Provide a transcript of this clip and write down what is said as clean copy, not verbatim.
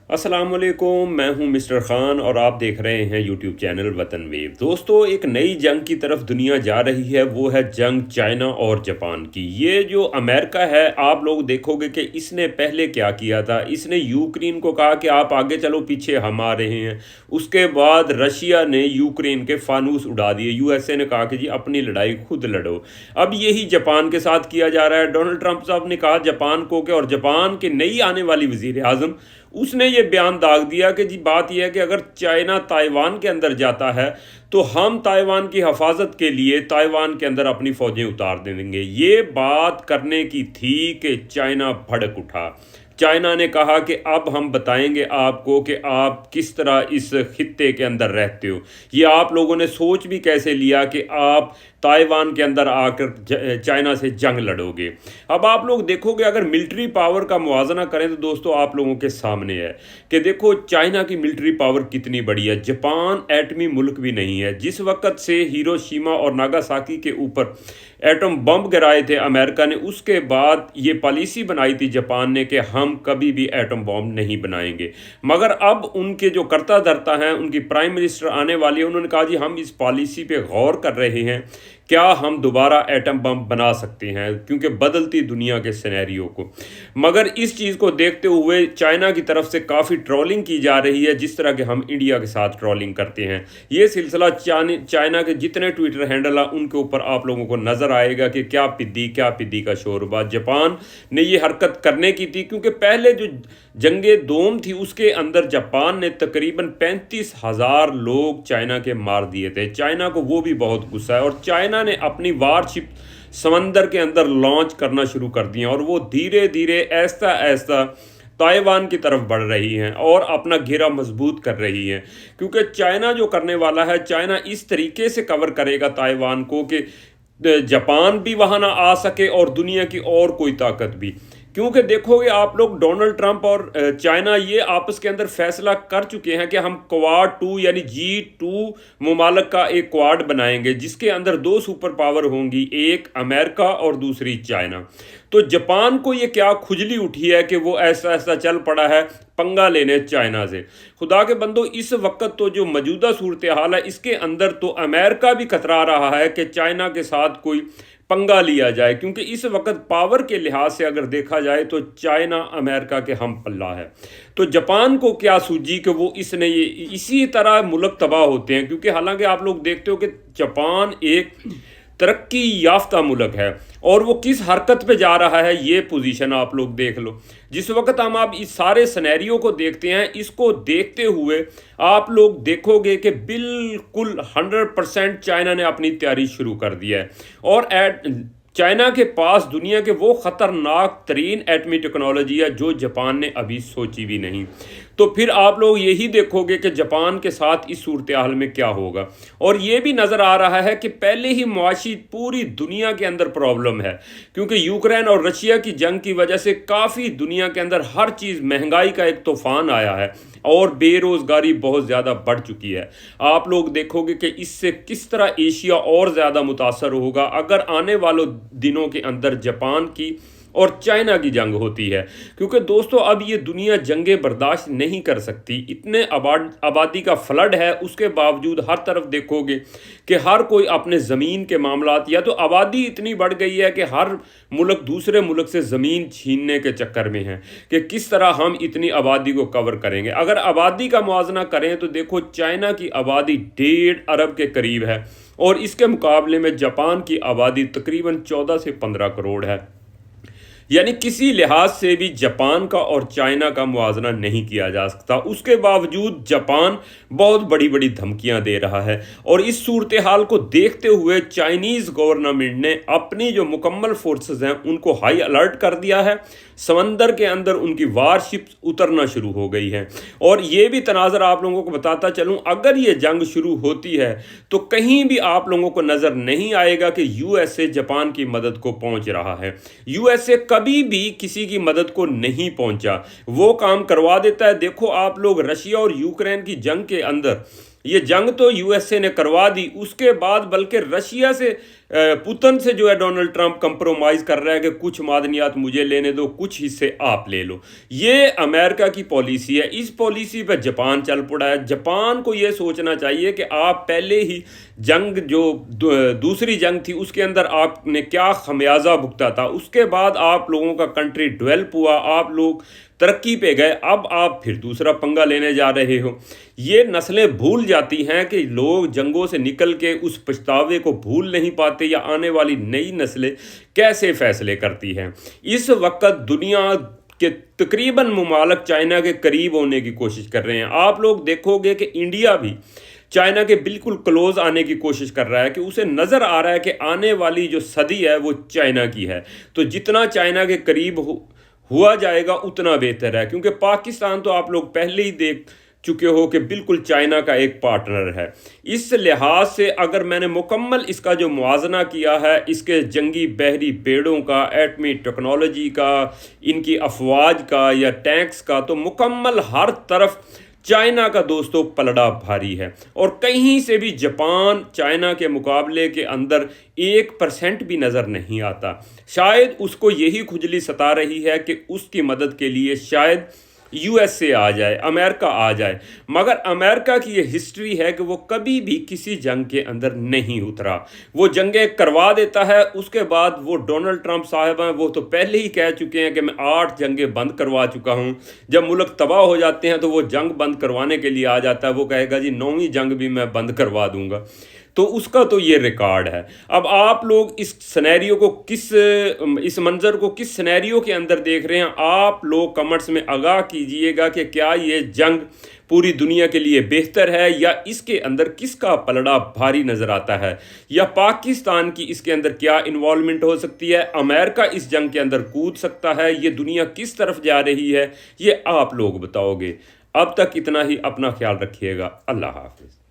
अस्सलाम वालेकुम, मैं हूं मिस्टर ख़ान और आप देख रहे हैं यूट्यूब चैनल वतन वेव। दोस्तों, एक नई जंग की तरफ दुनिया जा रही है, वो है जंग चाइना और जापान की। ये जो अमेरिका है, आप लोग देखोगे कि इसने पहले क्या किया था। इसने यूक्रेन को कहा कि आप आगे चलो, पीछे हम आ रहे हैं। उसके बाद रशिया ने यूक्रेन के फानूस उड़ा दिए। यूएसए ने कहा कि जी अपनी लड़ाई खुद लड़ो। अब यही जापान के साथ किया जा रहा है। डोनाल्ड ट्रंप साहब ने कहा जापान को कि, और जापान के नई आने वाली वज़ीर आज़म उसने ये बयान दाग दिया कि जी बात यह है कि अगर चाइना ताइवान के अंदर जाता है तो हम ताइवान की हिफाजत के लिए ताइवान के अंदर अपनी फौजें उतार देंगे। ये बात करने की थी कि चाइना भड़क उठा। चाइना ने कहा कि अब हम बताएंगे आपको कि आप किस तरह इस खित्ते के अंदर रहते हो। ये आप लोगों ने सोच भी कैसे लिया कि आप ताइवान के अंदर आकर चाइना से जंग लड़ोगे। अब आप लोग देखोगे, अगर मिलिट्री पावर का मुआवजा करें तो दोस्तों आप लोगों के सामने है कि देखो चाइना की मिलिट्री पावर कितनी बड़ी है। जापान एटमी मुल्क भी नहीं है। जिस वक्त से हिरोशिमा और नागासाकी के ऊपर एटम बम गिराए थे अमेरिका ने, उसके बाद ये पॉलिसी बनाई थी जापान ने कि हम कभी भी एटम बम नहीं बनाएंगे। मगर अब उनके जो कर्ता धर्ता हैं, उनकी प्राइम मिनिस्टर आने वाली है, उन्होंने कहा जी हम इस पॉलिसी पे गौर कर रहे हैं, क्या हम दोबारा एटम बम बना सकते हैं, क्योंकि बदलती दुनिया के सिनेरियो को। मगर इस चीज़ को देखते हुए चाइना की तरफ से काफ़ी ट्रोलिंग की जा रही है, जिस तरह के हम इंडिया के साथ ट्रोलिंग करते हैं। ये सिलसिला चाइना के जितने ट्विटर हैंडल हैं उनके ऊपर आप लोगों को नज़र आएगा कि क्या पिद्दी का शोरबा। जापान ने ये हरकत करने की थी, क्योंकि पहले जो जंगे दोम थी उसके अंदर जापान ने तकरीबन 35,000 लोग चाइना के मार दिए थे। चाइना को वो भी बहुत गुस्सा है और चाइना ने अपनी वारशिप समंदर के अंदर लॉन्च करना शुरू कर दिया और वो धीरे धीरे ऐसा ऐसा ताइवान की तरफ बढ़ रही हैं और अपना घेरा मजबूत कर रही हैं। क्योंकि चाइना जो करने वाला है, चाइना इस तरीके से कवर करेगा ताइवान को कि जापान भी वहाँ ना आ सके और दुनिया की और कोई ताकत भी। क्योंकि देखोगे आप लोग, डोनाल्ड ट्रंप और चाइना ये आपस के अंदर फैसला कर चुके हैं कि हम क्वाड 2 यानी G2 मुमालिक का एक क्वाड बनाएंगे, जिसके अंदर दो सुपर पावर होंगी, एक अमेरिका और दूसरी चाइना। तो जापान को ये क्या खुजली उठी है कि वो ऐसा ऐसा चल पड़ा है पंगा लेने चाइना से। खुदा के बंदो, इस वक्त तो जो मौजूदा सूरत हाल है, इसके अंदर तो अमेरिका भी कतरा रहा है कि चाइना के साथ कोई पंगा लिया जाए, क्योंकि इस वक्त पावर के लिहाज से अगर देखा जाए तो चाइना अमेरिका के हम पल्ला है। तो जापान को क्या सूझी कि वो इसने ये इसी तरह मुल्क तबाह होते हैं, क्योंकि हालांकि आप लोग देखते हो कि जापान एक तरक्की याफ्ता मुल्क है और वो किस हरकत पे जा रहा है, ये पोजीशन आप लोग देख लो। जिस वक्त हम आप इस सारे सिनेरियो को देखते हैं, इसको देखते हुए आप लोग देखोगे कि बिल्कुल 100% चाइना ने अपनी तैयारी शुरू कर दिया है और चाइना के पास दुनिया के वो ख़तरनाक तरीन एटमी टेक्नोलॉजी है जो जापान ने अभी सोची भी नहीं। तो फिर आप लोग यही देखोगे कि जापान के साथ इस सूरत हाल में क्या होगा। और ये भी नज़र आ रहा है कि पहले ही मुआशी पूरी दुनिया के अंदर प्रॉब्लम है, क्योंकि यूक्रेन और रशिया की जंग की वजह से काफ़ी दुनिया के अंदर हर चीज़, महंगाई का एक तूफ़ान आया है और बेरोज़गारी बहुत ज़्यादा बढ़ चुकी है। आप लोग देखोगे कि इससे किस तरह एशिया और ज़्यादा मुतासर होगा अगर आने वालों दिनों के अंदर जापान की और चाइना की जंग होती है। क्योंकि दोस्तों अब ये दुनिया जंगें बर्दाश्त नहीं कर सकती। इतने आबादी का फ्लड है, उसके बावजूद हर तरफ देखोगे कि हर कोई अपने ज़मीन के मामलात, या तो आबादी इतनी बढ़ गई है कि हर मुल्क दूसरे मुल्क से ज़मीन छीनने के चक्कर में है कि किस तरह हम इतनी आबादी को कवर करेंगे। अगर आबादी का मुआवजा करें तो देखो चाइना की आबादी 1.5 अरब के करीब है और इसके मुकाबले में जापान की आबादी तकरीबन 14 से 15 करोड़ है। यानी किसी लिहाज से भी जापान का और चाइना का मुआवजा नहीं किया जा सकता। उसके बावजूद जापान बहुत बड़ी बड़ी धमकियां दे रहा है और इस सूरत हाल को देखते हुए चाइनीज़ गवर्नमेंट ने अपनी जो मुकम्मल फोर्सेस हैं उनको हाई अलर्ट कर दिया है। समंदर के अंदर उनकी वारशिप्स उतरना शुरू हो गई हैं। और ये भी तनाज़र आप लोगों को बताता चलूँ, अगर ये जंग शुरू होती है तो कहीं भी आप लोगों को नज़र नहीं आएगा कि यूएसए जापान की मदद को पहुंच रहा है। यूएसए कभी भी किसी की मदद को नहीं पहुंचा, वो काम करवा देता है। देखो आप लोग, रशिया और यूक्रेन की जंग के अंदर ये जंग तो यूएसए ने करवा दी, उसके बाद बल्कि रशिया से पुतन से जो है डोनाल्ड ट्रंप कंप्रोमाइज़ कर रहा है कि कुछ मादनियात मुझे लेने दो, कुछ हिस्से आप ले लो। ये अमेरिका की पॉलिसी है। इस पॉलिसी पे जापान चल पड़ा है। जापान को ये सोचना चाहिए कि आप पहले ही जंग जो दूसरी जंग थी उसके अंदर आपने क्या खमियाजा भुगता था, उसके बाद आप लोगों का कंट्री डेवलप हुआ, आप लोग तरक्की पे गए, अब आप फिर दूसरा पंगा लेने जा रहे हो। ये नस्लें भूल जाती हैं कि लोग जंगों से निकल के उस पछतावे को भूल नहीं पाते, या आने वाली नई नस्लें कैसे फैसले करती हैं। इस वक्त दुनिया के तकरीबन ममालक चाइना के करीब होने की कोशिश कर रहे हैं। आप लोग देखोगे कि इंडिया भी चाइना के बिल्कुल क्लोज आने की कोशिश कर रहा है, कि उसे नज़र आ रहा है कि आने वाली जो सदी है वो चाइना की है। तो जितना चाइना के करीब हुआ जाएगा उतना बेहतर है, क्योंकि पाकिस्तान तो आप लोग पहले ही देख चुके हो कि बिल्कुल चाइना का एक पार्टनर है। इस लिहाज से अगर मैंने मुकम्मल इसका जो मुआजना किया है, इसके जंगी बहरी बेड़ों का, एटमी टेक्नोलॉजी का, इनकी अफवाज का या टैंक्स का, तो मुकम्मल हर तरफ चाइना का दोस्तों पलड़ा भारी है। और कहीं से भी जापान चाइना के मुकाबले के अंदर 1% भी नज़र नहीं आता। शायद उसको यही खुजली सता रही है कि उसकी मदद के लिए शायद यूएसए आ जाए, अमेरिका आ जाए। मगर अमेरिका की ये हिस्ट्री है कि वो कभी भी किसी जंग के अंदर नहीं उतरा। वो जंगें करवा देता है, उसके बाद वो डोनाल्ड ट्रंप साहब हैं, वो तो पहले ही कह चुके हैं कि मैं 8 जंगें बंद करवा चुका हूँ। जब मुल्क तबाह हो जाते हैं तो वो जंग बंद करवाने के लिए आ जाता है। वो कहेगा जी 9वीं जंग भी मैं बंद करवा दूंगा। तो उसका तो ये रिकॉर्ड है। अब आप लोग इस सिनेरियो को इस मंज़र को किस सिनेरियो के अंदर देख रहे हैं, आप लोग कमेंट्स में आगाह कीजिएगा कि क्या ये जंग पूरी दुनिया के लिए बेहतर है, या इसके अंदर किसका पलड़ा भारी नज़र आता है, या पाकिस्तान की इसके अंदर क्या इन्वॉल्वमेंट हो सकती है, अमेरिका इस जंग के अंदर कूद सकता है, ये दुनिया किस तरफ जा रही है, ये आप लोग बताओगे। अब तक इतना ही। अपना ख्याल रखिएगा। अल्लाह हाफिज़।